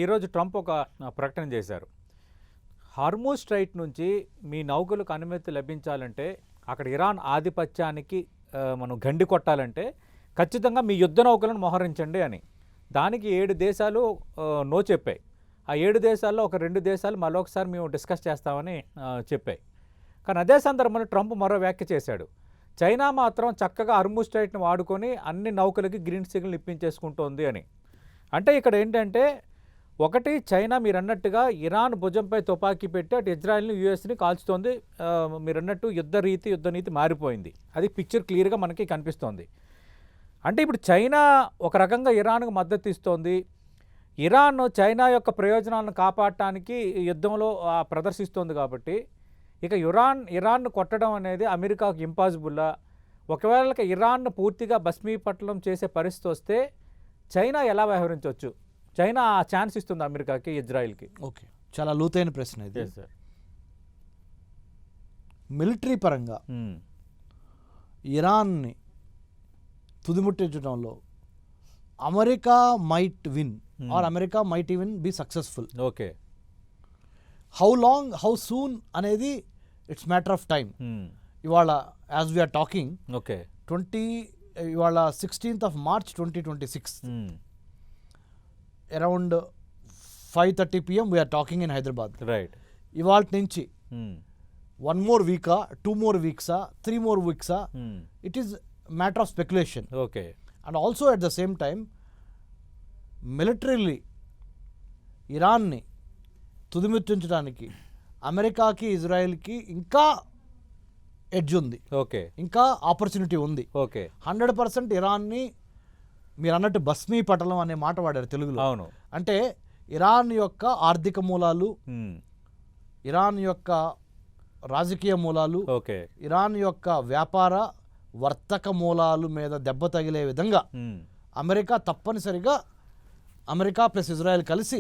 ఈరోజు ట్రంప్ ఒక ప్రకటన చేశారు. హార్మూజ్ స్ట్రైట్ నుంచి మీ నౌకలకు అనుమతి లభించాలంటే, అక్కడ ఇరాన్ ఆధిపత్యానికి మనం గండి కొట్టాలంటే ఖచ్చితంగా మీ యుద్ధ నౌకలను మోహరించండి అని. దానికి 7 దేశాలు నో చెప్పాయి. ఆ 7 దేశాల్లో ఒక 2 దేశాలు మరొకసారి మేము డిస్కస్ చేస్తామని చెప్పాయి. కానీ అదే సందర్భంలో ట్రంప్ మరో వ్యాఖ్య చేశాడు. చైనా మాత్రం చక్కగా హార్మూజ్ స్ట్రైట్ని వాడుకొని అన్ని నౌకలకి గ్రీన్ సిగ్నల్ ఇప్పించేసుకుంటోంది అని. అంటే ఇక్కడ ఏంటంటే, ఒకటి చైనా మీరన్నట్టుగా ఇరాన్ భుజంపై తుపాకీ పెట్టి అటు ఇజ్రాయెల్ని యూఎస్ని కాల్చుతోంది. మీరన్నట్టు యుద్ధ నీతి మారిపోయింది. అది పిక్చర్ క్లియర్గా మనకి కనిపిస్తోంది. అంటే ఇప్పుడు చైనా ఒక రకంగా ఇరాన్కు మద్దతు ఇస్తోంది. ఇరాన్ చైనా యొక్క ప్రయోజనాలను కాపాడటానికి యుద్ధంలో ప్రదర్శిస్తోంది. కాబట్టి ఇక ఇరాన్ను కొట్టడం అనేది అమెరికాకు ఇంపాసిబుల్లా? ఒకవేళ ఇరాన్ను పూర్తిగా భస్మీపట్నం చేసే పరిస్థితి వస్తే చైనా ఎలా వ్యవహరించవచ్చు? చైనా ఆ ఛాన్స్ ఇస్తుంది అమెరికాకి, ఇజ్రాయిల్కి? ఓకే, చాలా లోతైన ప్రశ్న ఇది. మిలిటరీ పరంగా ఇరాన్ని తుదిముట్టించడంలో America might win or America might even be successful. Okay, how soon అనేది ఇట్స్ మ్యాటర్ ఆఫ్ టైమ్. ఇవాళ యాజ్ వీఆర్ టాకింగ్, ఓకే, ఇవాళ 16th of March 2026 around 5:30 PM we're talking in Hyderabad. Right. ఇవాళ నుంచి 1 more వీకా, 2 more వీక్సా, 3 more వీక్సా, it is matter of speculation. Okay. And also at the same time militarily ఇరాన్ని తుదిముట్టించడానికి అమెరికాకి, ఇజ్రాయెల్కి ఇంకా ఎడ్జ్ ఉంది. ఓకే, ఇంకా ఆపర్చునిటీ ఉంది. ఓకే. 100% ఇరాన్ని మీరు అన్నట్టు భస్మీ పటలం అనే మాట వాడారు తెలుగులో. అవును. అంటే ఇరాన్ యొక్క ఆర్థిక మూలాలు, ఇరాన్ యొక్క రాజకీయ మూలాలు, ఓకే, ఇరాన్ యొక్క వ్యాపార వర్తక మూలాలు మీద దెబ్బ తగిలే విధంగా అమెరికా తప్పనిసరిగా, అమెరికా ప్లస్ ఇజ్రాయెల్ కలిసి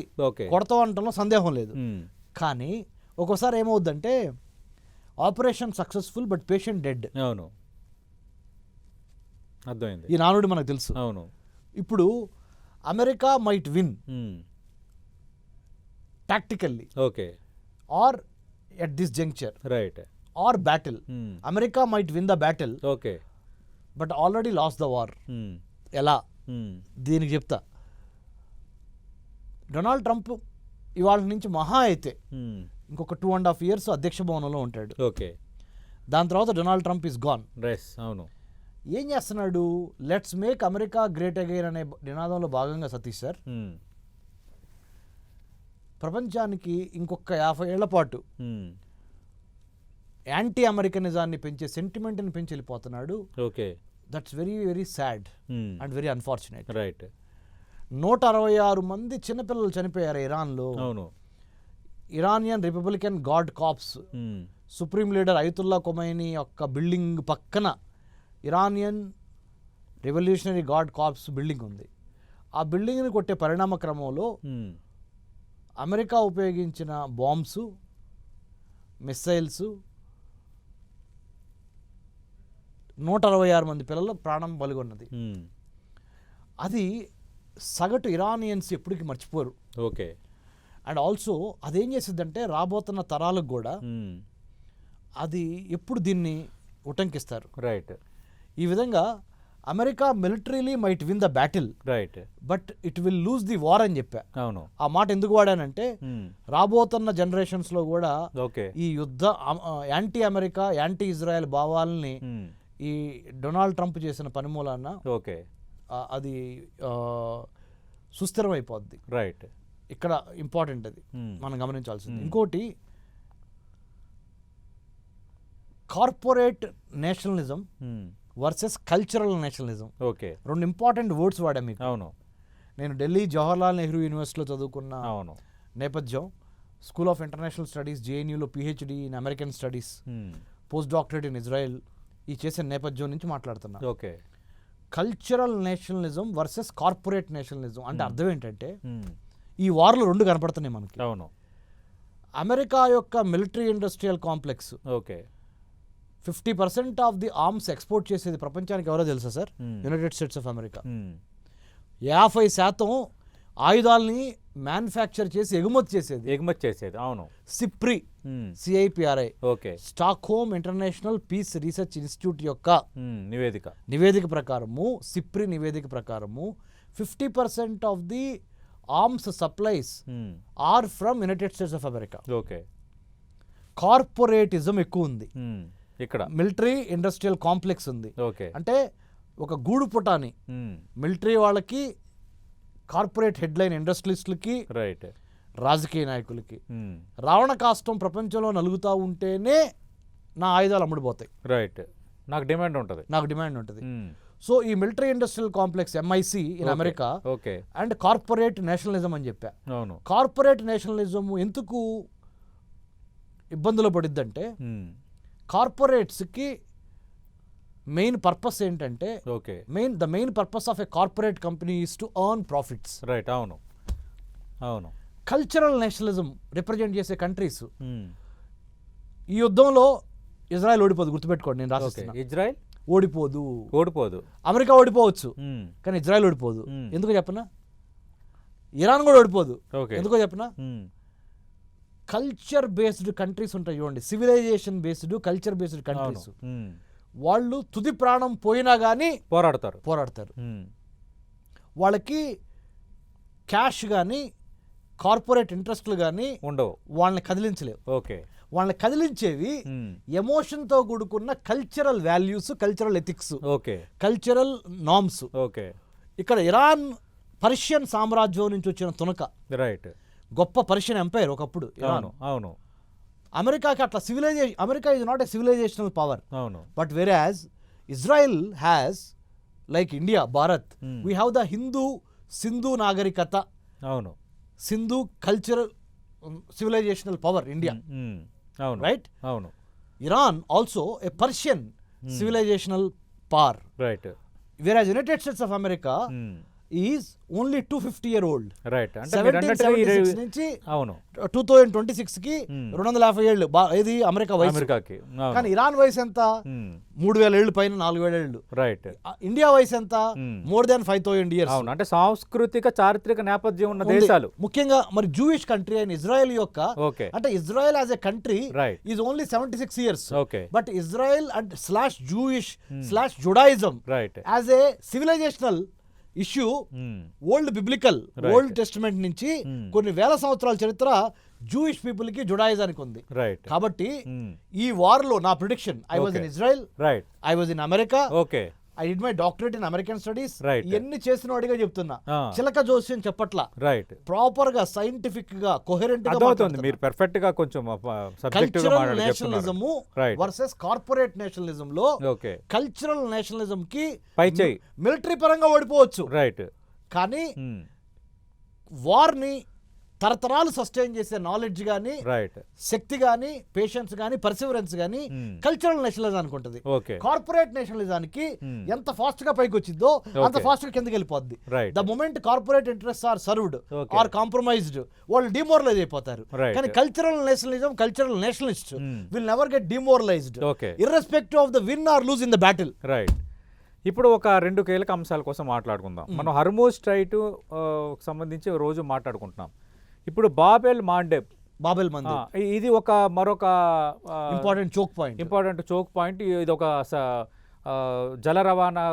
కొడతామంటంలో సందేహం లేదు. కానీ ఒక్కోసారి ఏమవుద్దంటే operation successful but patient dead. అవును, అర్థమైంది. ఈ నానుడి మనకు తెలుసు. అవును. ఇప్పుడు America might win tactically, okay, or at this juncture, right, or battle. America might win the battle, okay, but already lost the war. ఎలా? దీనికి చెప్తా. డొనాల్డ్ ట్రంప్ ఇవాళ నుంచి మహా అయితే ఇంకొక 2.5 years అధ్యక్ష భవనంలో ఉంటాడు. ఓకే. దాని తర్వాత డొనాల్డ్ ట్రంప్ ఈస్ గాన్. అవును. ఏం చేస్తున్నాడు? Let's make America great again అనే నినాదంలో భాగంగా సతీష్ సార్ ప్రపంచానికి ఇంకొక 50 ఏళ్ల పాటు యాంటీ అమెరికనిజాన్ని పెంచే సెంటిమెంట్ని పెంచి వెళ్ళిపోతున్నాడు. Okay. That's very very sad and very unfortunate. Right. 166 మంది చిన్నపిల్లలు చనిపోయారు ఇరాన్లో. అవును. Iranian Republican Guard Corps supreme leader Ayatollah Khomeini యొక్క బిల్డింగ్ పక్కన Iranian Revolutionary Guard Corps building ఉంది. ఆ బిల్డింగ్ని కొట్టే పరిణామ క్రమంలో అమెరికా ఉపయోగించిన బాంబ్స్, మిస్సైల్స్ 166 మంది పిల్లల ప్రాణం బలిగొన్నది. అది సగటు ఇరానియన్స్ ఎప్పటికీ మర్చిపోరు. ఓకే. అండ్ ఆల్సో అదేం చేసిద్దంటే రాబోతున్న తరాలకు కూడా అది ఎప్పుడు దీన్ని ఉటంకిస్తారు. రైట్. ఈ విధంగా America militarily might win the battle, right, but it will lose the war అని చెప్పా. అవును. ఆ మాట ఎందుకు వాడానంటే రాబోతున్న జనరేషన్స్లో కూడా ఈ యుద్ధ యాంటీ అమెరికా, యాంటీ ఇజ్రాయెల్ భావాలని ఈ డొనాల్డ్ ట్రంప్ చేసిన పని మూలాన అది సుస్థిరం అయిపోద్ది. రైట్. ఇక్కడ ఇంపార్టెంట్ అది మనం గమనించాల్సింది. ఇంకోటి, corporate nationalism versus cultural nationalism. Okay. 2 important words వాడా మీకు. అవును. నేను ఢిల్లీ జవహర్లాల్ నెహ్రూ యూనివర్సిటీలో చదువుకున్న నేపథ్యం, స్కూల్ ఆఫ్ ఇంటర్నేషనల్ స్టడీస్ జేఎన్యూలో PhD in American studies, post doctorate in Israel ఈ చేసే నేపథ్యం నుంచి మాట్లాడుతున్నా. Okay. Cultural nationalism versus corporate nationalism అంటే అర్థం ఏంటంటే, ఈ వార్లు 2 కనపడుతున్నాయి మనకి. అవును. అమెరికా యొక్క military industrial complex, okay, 50% of the arms export చేసేది ప్రపంచానికి ఎవరో తెలుసా sir? United States of America. 50% ఆయుధాలని మ్యానుఫ్యాక్చర్ చేసి ఎగుమతి చేసేది అవును. SIPRI, S I P R I, okay. Stockholm International Peace Research Institute యొక్క నివేదిక ప్రకారము, సిప్రి నివేదిక ప్రకారము 50% of the arms supplies are from United States of America. Okay. Corporatism ఎక్కువ ఉంది ఇక్కడ, మిలిటరీ ఇండస్ట్రియల్ కాంప్లెక్స్ ఉంది. ఓకే. అంటే ఒక గూడు పుటాని మిలిటరీ వాళ్ళకి, కార్పొరేట్ హెడ్లైన్ ఇండస్ట్రియలిస్టులకి, రైట్, రాజకీయ నాయకులకి రావణ కాష్టం ప్రపంచంలో నలుగుతూ ఉంటేనే నా ఆయుధాలు అమ్ముడుపోతాయి, రైట్, నాకు డిమాండ్ ఉంటుంది. సో ఈ military industrial complex MIC in America and corporate nationalism అని చెప్పా. కార్పొరేట్ నేషనలిజం ఎందుకు ఇబ్బందులు పడిద్దంటే కార్పొరేట్స్కి మెయిన్ పర్పస్ ఏంటంటే, the main purpose of a corporate company is to earn profits, right. అవును. కల్చరల్ నేషనలిజం రిప్రజెంట్ చేసే కంట్రీస్. ఈ యుద్ధంలో ఇజ్రాయెల్ ఓడిపోదు, గుర్తుపెట్టుకోండి, నేను రాసిస్తున్నా. ఇజ్రాయెల్ ఓడిపోదు. అమెరికా ఓడిపోవచ్చు కానీ ఇజ్రాయెల్ ఓడిపోదు. ఎందుకో చెప్పనా? ఇరాన్ కూడా ఓడిపోదు. ఎందుకో చెప్పనా? కల్చర్ బేస్డ్ కంట్రీస్ ఉంటాయి చూడండి, civilization based, culture based countries, వాళ్ళు తుది ప్రాణం పోయినా కానీ పోరాడతారు. వాళ్ళకి క్యాష్ కానీ కార్పొరేట్ ఇంట్రెస్ట్లు కానీ ఉండవు, వాళ్ళని కదిలించలేవు. వాళ్ళని కదిలించేవి ఎమోషన్తో కూడుకున్న cultural values, cultural ethics, cultural norms. ఇక్కడ ఇరాన్ పర్షియన్ సామ్రాజ్యం నుంచి వచ్చిన తునక, రైట్, గొప్ప పర్షియన్ ఎంపైర్ ఒకప్పుడు ఇరాన్. అవును. అమెరికాకి అట్లా civilization, America is not a civilizational power, but whereas Israel has, like India, Bharat, we have the Sindhu నాగరికత, Sindhu cultural civilizational power India, right. Iran also a Persian civilizational power, right. Whereas United States of America is only 250 year old, రైట్. 1776 నుంచి 2026 కి 250 ఏళ్ళు ఇది America వయసు. కానీ Iran వయసు ఎంత? 3000 ఏళ్ళు పైన, 4000 ఏళ్ళు, రైట్. ఇండియా వయసు ఎంత? More than 5000 years. అంటే సాంస్కృతిక చారిత్రక నేపథ్యం ఉన్న దేశాలు. ముఖ్యంగా మరి జూయిష్ కంట్రీ అయిన ఇజ్రాయెల్ యొక్క, అంటే Israel as a country is only 76 years, but Israel and slash Jewish slash Judaism as a civilisational issue, old biblical, old testament నుంచి కొన్ని వేల సంవత్సరాల చరిత్ర జూయిష్ పీపుల్ కి, జుడాయిజానికి ఉంది. కాబట్టి ఈ వార్ లో నా prediction, I was in Israel, I was in America, I did my doctorate in American studies. ఇవన్నీ చేసిన వాడిగా చెప్తున్నా, చిలక జోస్యం చెప్పట్లా, రైట్. ప్రాపర్ గా, సైంటిఫిక్ గా, కోహెరెంట్ గా, మీరు పర్ఫెక్ట్ గా కొంచెం cultural nationalism versus corporate nationalism లో, కల్చరల్ నేషనలిజం కి మిలిటరీ పరంగా ఓడిపోవచ్చు, రైట్. కానీ వార్ ని తరతరాలు సస్టైన్ చేసే నాలెడ్జ్ గానీ, శక్తి గానీ, పేషెన్స్ గానీ, పర్సివరెన్స్ గానీ కల్చరల్ నేషనలిజానికి ఉంటుంది. కార్పొరేట్ నేషనలిజానికి ఎంత ఫాస్ట్ గా పైకి వచ్చిందో అంత ఫాస్ట్ గా కిందకి వెళ్ళిపోద్ది. The moment corporate interest are served or compromised, వాళ్ళు డిమోరలైజ్ అయిపోతారు. కానీ cultural nationalism, cultural nationalist will never get demoralized irrespective of the win or lose in the battle, right. ఇప్పుడు ఒక 2 కీలక అంశాల కోసం మాట్లాడుకుందాం. మనం హర్మూజ్ స్ట్రైట్ సంబంధించి రోజు మాట్లాడుకుంటున్నాం. ఇప్పుడు బాబెల్ మాండెబ్, ఇది ఒక మరొక ఇంపార్టెంట్ చోక్ పాయింట్. ఇది ఒక జల రవాణా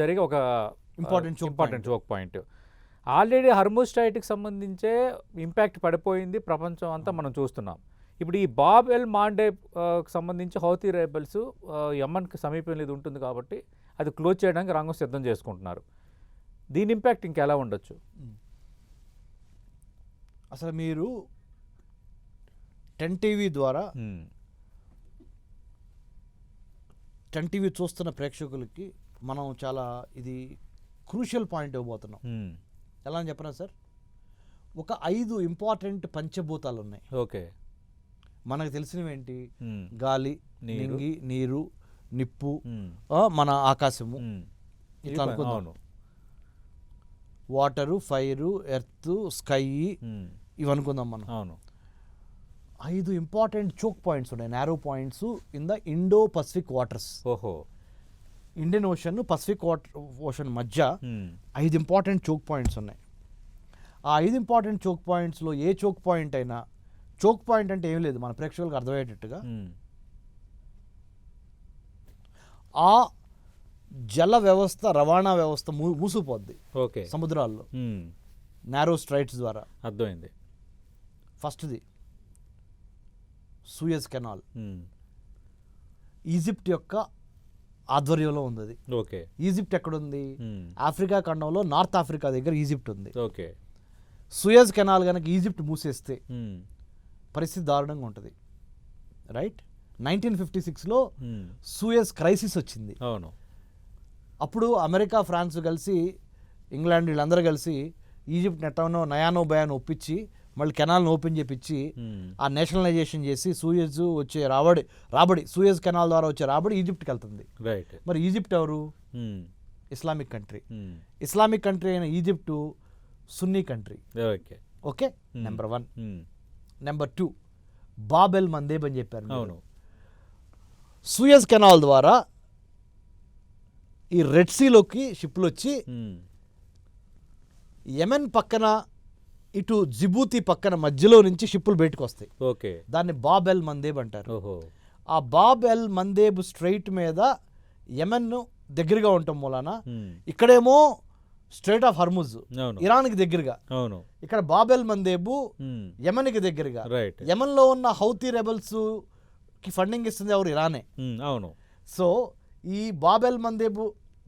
జరిగే ఒక important choke point. Already Hormuz స్ట్రైట్కి సంబంధించే ఇంపాక్ట్ పడిపోయింది, ప్రపంచం అంతా మనం చూస్తున్నాం. ఇప్పుడు ఈ బాబ్ ఎల్ మాండెబ్ సంబంధించి హౌతీ రేబల్స్ యమన్కి సమీపంలో ఇది ఉంటుంది కాబట్టి అది క్లోజ్ చేయడానికి రంగం సిద్ధం చేసుకుంటున్నారు. దీని ఇంపాక్ట్ ఇంకెలా ఉండొచ్చు? అసలు మీరు 10 TV ద్వారా 10 TV చూస్తున్న ప్రేక్షకులకి మనం చాలా ఇది క్రూషియల్ పాయింట్ ఇవ్వబోతున్నాం. ఎలా అని చెప్పనా సార్, ఒక 5 ఇంపార్టెంట్ పంచభూతాలు ఉన్నాయి. మనకు తెలిసినవి ఏంటి? గాలి, నింగి, నీరు, నిప్పు, మన ఆకాశము, ఇట్లా అనుకుందాం. వాటరు, ఫైరు, ఎర్త్, స్కై, ఇవి అనుకుందాం మనం. 5 ఇంపార్టెంట్ చోక్ పాయింట్స్ ఉన్నాయి, narrow points in the Indo Pacific waters. Indian ocean, Pacific ocean మధ్య 5 ఇంపార్టెంట్ చోక్ పాయింట్స్ ఉన్నాయి. ఆ 5 ఇంపార్టెంట్ చోక్ పాయింట్స్లో ఏ చోక్ పాయింట్ అయినా, చోక్ పాయింట్ అంటే ఏం లేదు మన ప్రేక్షకులకు అర్థమయ్యేటట్టుగా, ఆ జల వ్యవస్థ, రవాణా వ్యవస్థ మూసుకుపోద్ది ఓకే. సముద్రాల్లో నారో స్ట్రైట్స్ ద్వారా. అర్థమైంది. ఫస్ట్ది సూయజ్ కెనాల్, ఈజిప్ట్ యొక్క ఆధ్వర్యంలో ఉంది అది. ఓకే. ఈజిప్ట్ ఎక్కడుంది? ఆఫ్రికా ఖండంలో నార్త్ ఆఫ్రికా దగ్గర ఈజిప్ట్ ఉంది. ఓకే. సూయజ్ కెనాల్ కనుక ఈజిప్ట్ మూసేస్తే పరిస్థితి దారుణంగా ఉంటుంది. రైట్. 1956లో సూయజ్ క్రైసిస్ వచ్చింది. అవును. అప్పుడు అమెరికా, ఫ్రాన్స్ కలిసి, ఇంగ్లాండ్ వీళ్ళందరూ కలిసి ఈజిప్ట్ నెట్టనో నయానో భయానో ఒప్పించి మళ్ళీ కెనాల్ని ఓపెన్ చేపించి ఆ నేషనలైజేషన్ చేసి సూయజ్ వచ్చే రాబడి సూయజ్ కెనాల్ ద్వారా వచ్చే రాబడి ఈజిప్ట్కి వెళ్తుంది. రైట్. మరి ఈజిప్ట్ ఎవరు? Islamic country. ఇస్లామిక్ కంట్రీ అయిన Egypt Sunni country. Okay. Okay, number 1. Number 2, Bab el Mandeb అని చెప్పారు. అవును. సూయజ్ కెనాల్ ద్వారా ఈ రెడ్ సీలోకి షిప్లు వచ్చి యెమెన్ పక్కన ఇటు జిబూతి పక్కన మధ్యలో నుంచి షిప్పులు బయటకు వస్తాయి. ఓకే. దాన్ని బాబ్ ఎల్ మందేబ్ అంటారు. ఓహో. ఆ బాబ్ ఎల్ మందేబ్ స్ట్రైట్ మీద యెమెన్ దగ్గరగా ఉండటం మూలాన ఇక్కడేమో స్ట్రైట్ ఆఫ్ హర్ముజ్ ఇరాన్కి దగ్గరగా, అవును, ఇక్కడ బాబ్ ఎల్ మందేబు యెమెన్కి దగ్గరగా. రైట్. యెమెన్లో ఉన్న హౌతీ రెబల్స్ కి ఫండింగ్ ఇస్తుంది ఎవరు? ఇరానే. అవును. సో ఈ బాబ్ ఎల్ మందేబు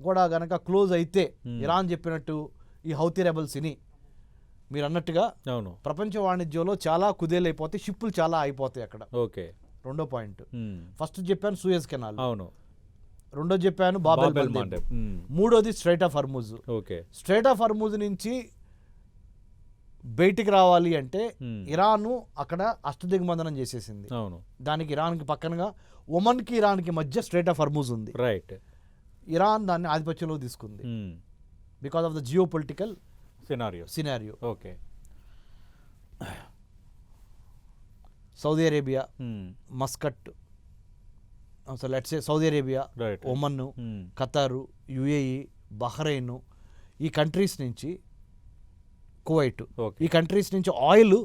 కూడా గనక క్లోజ్ అయితే ఇరాన్ చెప్పినట్టు ఈ హౌతీ రెబల్స్ని మీరు అన్నట్టుగా అవును ప్రపంచ వాణిజ్యంలో చాలా కుదేలైపోతాయి, షిప్పులు చాలా అయిపోతాయి అక్కడ. ఓకే. రెండో పాయింట్. ఫస్ట్ చెప్పాను సూయజ్ కెనాల్, అవును. రెండో చెప్పాను బాబ్ ఎల్ మందేబ్, మూడోది straight of Hormuz. Okay. Straight of Hormuz నుంచి బయటికి రావాలి అంటే ఇరాన్ అక్కడ అష్టదిగ్బంధనం చేసేసింది. అవును. దానికి ఇరాన్కి పక్కనగా ఒమన్కి ఇరాన్కి మధ్య స్ట్రైట్ ఆఫ్ హర్ముజ్ ఉంది. రైట్. ఇరాన్ దాన్ని ఆధిపత్యంలో తీసుకుంది because of the geo political scenario. Okay. Saudi Arabia, Muscat, so let's say Saudi Arabia, Oman, ఖతారు, UAE, Bahrain, ఈ కంట్రీస్ నుంచి కువైట్, ఈ కంట్రీస్ నుంచి ఆయిల్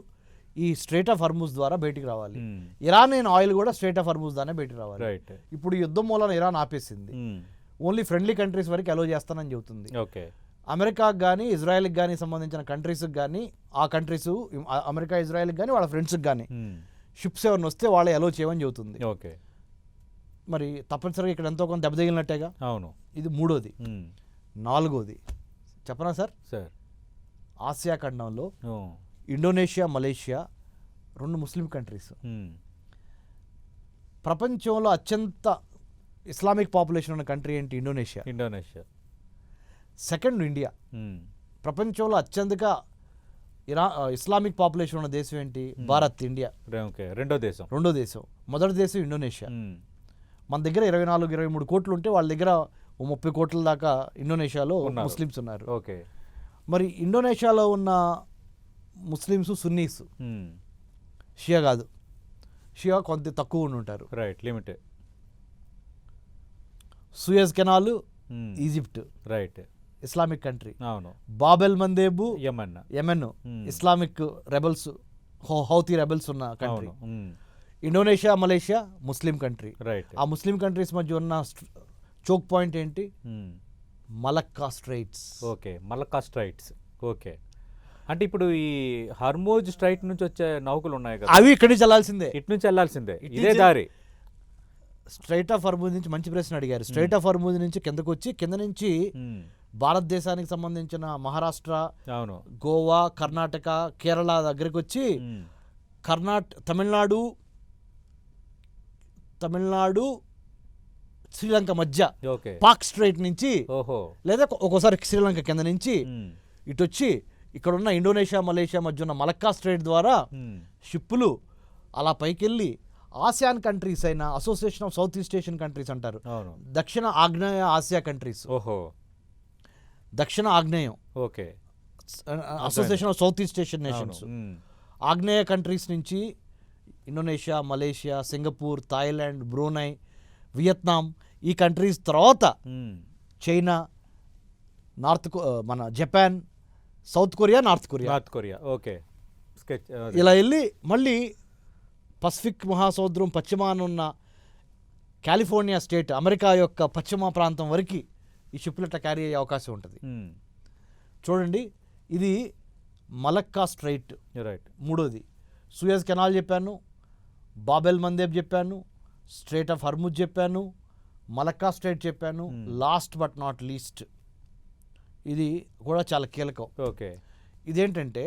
ఈ స్ట్రైట్ ఆఫ్ హర్ముజ్ ద్వారా బయటికి రావాలి. ఇరాన్ అయిన ఆయిల్ కూడా స్ట్రైట్ ఆఫ్ హర్ముజ్ ద్వారానే బయటికి రావాలి. ఇప్పుడు యుద్ధం మూలన ఇరాన్ ఆపేసింది. ఓన్లీ ఫ్రెండ్లీ కంట్రీస్ వరకు అలో చేస్తానని చెబుతుంది. ఓకే. అమెరికాకి కానీ ఇజ్రాయెల్కి కానీ సంబంధించిన కంట్రీస్కి కానీ, ఆ కంట్రీస్ అమెరికా ఇజ్రాయెల్కి కానీ వాళ్ళ ఫ్రెండ్స్కి కానీ షిప్స్ ఎవరిని వస్తే వాళ్ళు అలో చేయమని చెబుతుంది. ఓకే. మరి తప్పనిసరిగా ఇక్కడ ఎంతో కొంత దెబ్బతగిలినట్టేగా. అవును. ఇది మూడోది. నాలుగోది చెప్పనా సార్? ఆసియా ఖండంలో ఇండోనేషియా, మలేషియా 2 ముస్లిం కంట్రీస్. ప్రపంచంలో అత్యంత ఇస్లామిక్ పాపులేషన్ ఉన్న కంట్రీ ఏంటి? ఇండోనేషియా. Second India. ప్రపంచంలో అత్యధిక ఇస్లామిక్ పాపులేషన్ ఉన్న దేశం ఏంటి? భారత్, ఇండియా. రెండో దేశం. మొదటి దేశం ఇండోనేషియా. మన దగ్గర 24-23 కోట్లు ఉంటే వాళ్ళ దగ్గర 30 కోట్ల దాకా ఇండోనేషియాలో ముస్లిమ్స్ ఉన్నారు. ఓకే. మరి ఇండోనేషియాలో ఉన్న ముస్లిమ్స్ సున్నీస్, షియా కాదు. షియా కొంత తక్కువ ఉండి ఉంటారు. Right. Limited. Suez canal, Egypt, right, Islamic country. అవును. Bab el Mandeb, Yemen, Islamic rebels, Houthi rebels ఉన్న country. Indonesia, Malaysia Muslim country. Right. ఆ ముస్లిం కంట్రీస్ మధ్య ఉన్న చోక్ పాయింట్ ఏంటి? Malacca straits. Okay. Malacca straits. Okay. అంటే ఇప్పుడు ఈ Hormuz straight నుంచి వచ్చే నౌకలు ఉన్నాయి కదా, అవి ఇక్కడి నుంచి వెళ్ళాల్సిందే, ఇటు నుంచి వెళ్ళాల్సిందే, ఇదే దారి. స్ట్రైట్ ఆఫ్ హర్మూజ్ నుంచి మంచి ప్రశ్న అడిగారు. స్ట్రైట్ ఆఫ్ హర్మూజ్ నుంచి కిందకు వచ్చి కింద నుంచి భారతదేశానికి సంబంధించిన మహారాష్ట్ర, అవును, గోవా, కర్ణాటక, కేరళ దగ్గరికి వచ్చి తమిళనాడు శ్రీలంక మధ్య పాక్ స్ట్రైట్ నుంచి, లేదా ఒక్కోసారి శ్రీలంక కింద నుంచి ఇటు వచ్చి ఇక్కడ ఉన్న ఇండోనేషియా, మలేషియా మధ్య ఉన్న మలక్కా స్ట్రైట్ ద్వారా షిప్పులు అలా పైకెళ్ళి ఆసియాన్ కంట్రీస్ అయిన association of south east Asian countries అంటారు, దక్షిణ ఆగ్నేయ ఆసియా కంట్రీస్, దక్షిణ ఆగ్నేయం, association of south east Asian nations, ఆగ్నేయ కంట్రీస్ నుంచి Indonesia, Malaysia, Singapore, Thailand, Brunei, Vietnam, ఈ కంట్రీస్ తర్వాత చైనా, మన Japan, south Korea, north Korea, north Korea. Okay, sketch. ఇలా వెళ్ళి మళ్ళీ పసిఫిక్ మహాసముద్రం పశ్చిమానున్న కాలిఫోర్నియా స్టేట్, అమెరికా యొక్క పశ్చిమ ప్రాంతం వరకు ఈ షిప్లు ఇట్లా క్యారీ అయ్యే అవకాశం ఉంటుంది. చూడండి, ఇది మలక్కా స్ట్రైట్ రైట్. మూడోది. సూయజ్ కెనాల్ చెప్పాను, బాబెల్ మందేబ్ చెప్పాను, స్ట్రైట్ ఆఫ్ హర్ముజ్ చెప్పాను, మలక్కా స్ట్రైట్ చెప్పాను. లాస్ట్ బట్ నాట్ లీస్ట్, ఇది కూడా చాలా కీలకం. ఓకే. ఇదేంటంటే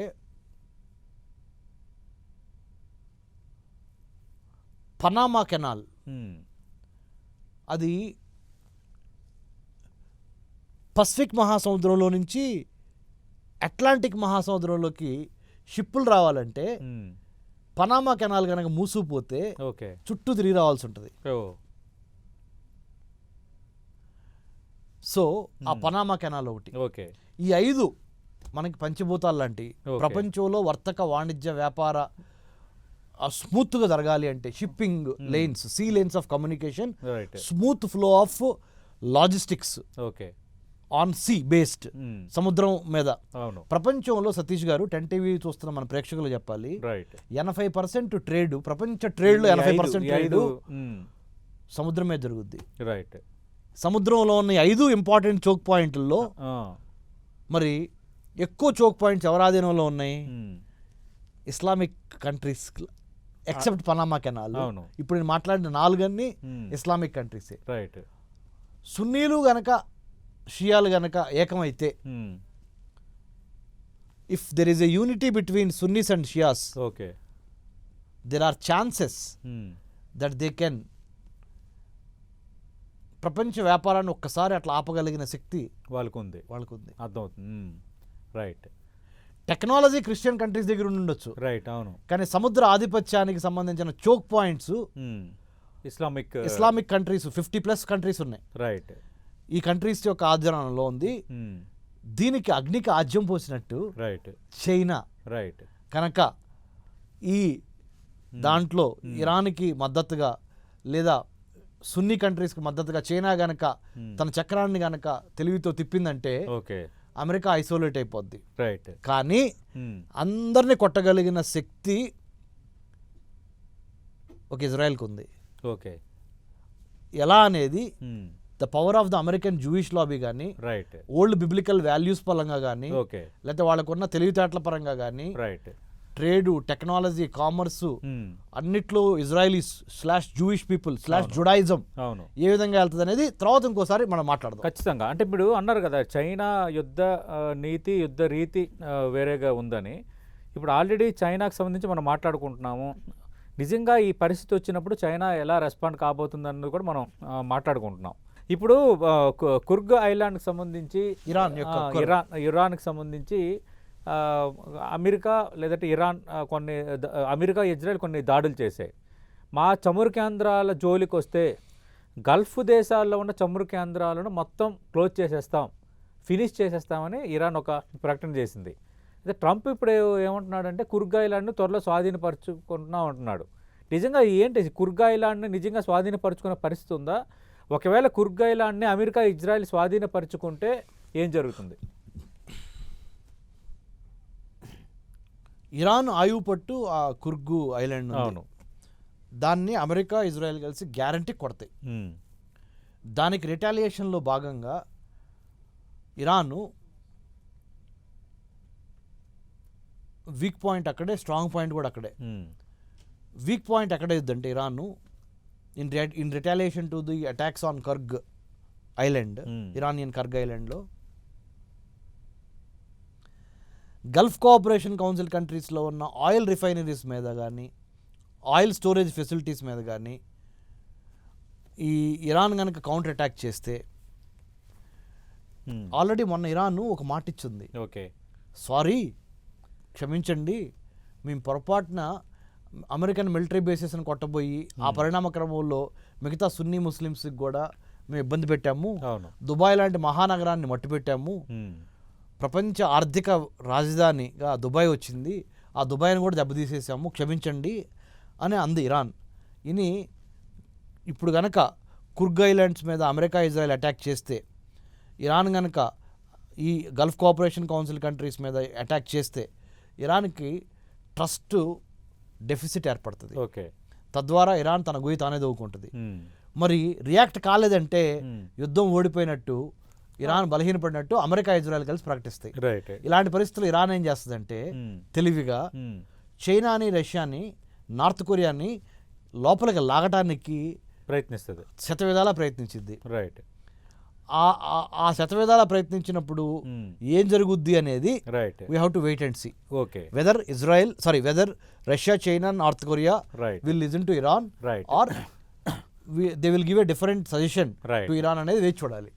పనామా కెనాల్. అది పసిఫిక్ మహాసముద్రంలో నుంచి అట్లాంటిక్ మహాసముద్రంలోకి షిప్పులు రావాలంటే పనామా కెనాల్ కనుక మూసుకుపోతే ఓకే చుట్టూ తిరిగి రావాల్సి ఉంటుంది. సో ఆ పనామా కెనాల్ ఒకటి. ఓకే. ఈ 5 మనకి పంచభూతాలు లాంటి. ప్రపంచంలో వర్తక వాణిజ్య వ్యాపార స్మూత్గా జరగాలి అంటే shipping lanes, sea lanes of communication, smooth flow of logistics okay on sea based, సముద్రం మీద. అవును. ప్రపంచంలో సతీష్ గారు 10 టీవీ చూస్తున్న మన ప్రేక్షకులు చెప్పాలి, రైట్, 80% ట్రేడ్, ప్రపంచ ట్రేడ్లో 80% ట్రేడ్ సముద్రం మీద జరుగుద్ది. రైట్. సముద్రంలో ఉన్న 5 ఇంపార్టెంట్ చోక్ పాయింట్లలో మరి ఎక్కువ చోక్ పాయింట్స్ ఎవరి ఆధీనంలో ఉన్నాయి? Islamic countries except Panama canal. ఇప్పుడు నేను మాట్లాడిన 4 ఇస్లామిక్ కంట్రీసే. రైట్. సున్నీలు గనక షియాలు గనక ఏకమైతే, if there is a unity between Sunnis and Shias, okay, there are chances that they can ప్రపంచ వ్యాపారాన్ని ఒక్కసారి అట్లా ఆపగలిగిన శక్తి వాళ్ళకు ఉంది. అర్థమవుతుంది. రైట్. టెక్నాలజీ క్రిస్టియన్ కంట్రీస్ దగ్గర ఉండొచ్చు, రైట్, అవును, కానీ సముద్ర ఆధిపత్యానికి సంబంధించిన choke points Islamic countries 50+ countries ఉన్నాయి. రైట్. ఈ కంట్రీస్ యొక్క ఆధీనంలో ఉంది. దీనికి అగ్నికి ఆజ్యం పోసినట్టు రైట్ చైనా. రైట్. కనుక ఈ దాంట్లో ఇరాన్కి మద్దతుగా లేదా సున్నీ కంట్రీస్కి మద్దతుగా చైనా గనక తన చక్రాన్ని గనక తెలివితో తిప్పిందంటే ఓకే అమెరికా ఐసోలేట్ అయిపోద్ది. రైట్. కానీ అందరినీ కొట్టగలిగిన శక్తి ఒక ఇజ్రాయెల్కి ఉంది. ఓకే. ఎలా అనేది the power of the American Jewish lobby కానీ, రైట్, ఓల్డ్ బిబ్లికల్ వాల్యూస్ పరంగా కానీ, ఓకే, లేకపోతే వాళ్ళకున్న తెలివితేటల పరంగా కానీ, రైట్, ట్రేడు, టెక్నాలజీ, కామర్సు అన్నిట్లో ఇజ్రాయలీస్ / జూయిష్ పీపుల్ / జుడాయిజం అవును ఏ విధంగా వెళ్తుంది అనేది తర్వాత ఇంకోసారి మనం మాట్లాడదాం. ఖచ్చితంగా. అంటే ఇప్పుడు అన్నారు కదా చైనా యుద్ధ నీతి, యుద్ధ రీతి వేరేగా ఉందని. ఇప్పుడు ఆల్రెడీ చైనాకు సంబంధించి మనం మాట్లాడుకుంటున్నాము. నిజంగా ఈ పరిస్థితి వచ్చినప్పుడు చైనా ఎలా రెస్పాండ్ కాబోతుంది అన్నది కూడా మనం మాట్లాడుకుంటున్నాం. ఇప్పుడు కుర్గ్ ఐలాండ్కి సంబంధించి ఇరాన్కి సంబంధించి అమెరికా లేదంటే ఇరాన్ అమెరికా, ఇజ్రాయెల్ కొన్ని దాడులు చేశాయి. మా చమురు కేంద్రాల జోలికి వస్తే గల్ఫ్ దేశాల్లో ఉన్న చమురు కేంద్రాలను మొత్తం క్లోజ్ చేసేస్తాం, ఫినిష్ చేసేస్తామని ఇరాన్ ఒక ప్రకటన చేసింది. అయితే ట్రంప్ ఇప్పుడు ఏమంటున్నాడంటే కుర్గ్ ఐలాండ్ను త్వరలో స్వాధీనపరుచుకుంటున్నాం అంటున్నాడు. నిజంగా ఏంటి కుర్గ్ ఐలాండ్ని నిజంగా స్వాధీనపరుచుకునే పరిస్థితి ఉందా? ఒకవేళ కుర్గ్ ఐలాండ్ని అమెరికా, ఇజ్రాయెల్ స్వాధీనపరుచుకుంటే ఏం జరుగుతుంది? ఇరాన్ ఆయువు పట్టు ఆ కుర్గు ఐలాండ్, అవును, దాన్ని అమెరికా, ఇజ్రాయెల్ కలిసి గ్యారంటీ కొడతాయి. దానికి రిటాలియేషన్లో భాగంగా ఇరాను వీక్ పాయింట్ అక్కడే, స్ట్రాంగ్ పాయింట్ కూడా అక్కడే. వీక్ పాయింట్ ఎక్కడే ఇద్దంటే Iran in retaliation to the attacks on Kharg island, Iranian Kharg ఐలాండ్లో గల్ఫ్ కోఆపరేషన్ కౌన్సిల్ కంట్రీస్లో ఉన్న ఆయిల్ రిఫైనరీస్ మీద కానీ, ఆయిల్ స్టోరేజ్ ఫెసిలిటీస్ మీద కానీ ఈ ఇరాన్ కనుక కౌంటర్ అటాక్ చేస్తే, ఆల్రెడీ మొన్న ఇరాన్ ఒక మాట ఇచ్చింది, ఓకే సారీ క్షమించండి, మేము పొరపాటున అమెరికన్ మిలిటరీ బేసెస్ని కొట్టబోయి ఆ పరిణామ క్రమంలో మిగతా సున్నీ ముస్లిమ్స్కి కూడా మేము ఇబ్బంది పెట్టాము, దుబాయ్ లాంటి మహానగరాన్ని మట్టిపెట్టాము, ప్రపంచ ఆర్థిక రాజధానిగా దుబాయ్ వచ్చింది, ఆ దుబాయ్ని కూడా దెబ్బతీసేసాము, క్షమించండి అని అంది ఇరాన్. ఇని ఇప్పుడు కనుక కుర్గ్ ఐలాండ్స్ మీద అమెరికా, ఇజ్రాయెల్ అటాక్ చేస్తే, ఇరాన్ కనుక ఈ గల్ఫ్ కోఆపరేషన్ కౌన్సిల్ కంట్రీస్ మీద అటాక్ చేస్తే ఇరాన్కి ట్రస్ట్ డెఫిసిట్ ఏర్పడుతుంది. ఓకే. తద్వారా ఇరాన్ తన గుయి తానే దవ్వుకుంటుంది. మ్మ్. మరి రియాక్ట్ కాలేదంటే మ్మ్. యుద్ధం ఓడిపోయినట్టు, ఇరాన్ బలహీనపడినట్టు అమెరికా ఇజ్రాయెల్ కలిసి ప్రకటిస్తాయి. రైట్. ఇలాంటి పరిస్థితులు ఇరాన్ ఏం చేస్తుందంటే మ్మ్. తెలివిగా మ్మ్. చైనాని, రష్యాని, నార్త్ కొరియాని లోపలికి లాగటానికి ప్రయత్నిస్తుంది. శతవిధాలా ప్రయత్నించింది. రైట్. ఆ శతవిధాలా ప్రయత్నించినప్పుడు మ్మ్. ఏం జరుగుద్ది అనేది right. We have to wait and see. Okay. Whether Russia, China, North Korea right. Will listen to Iran right. Are they will give a different suggestion Right. To Iran అనేది వేచి చూడాలి.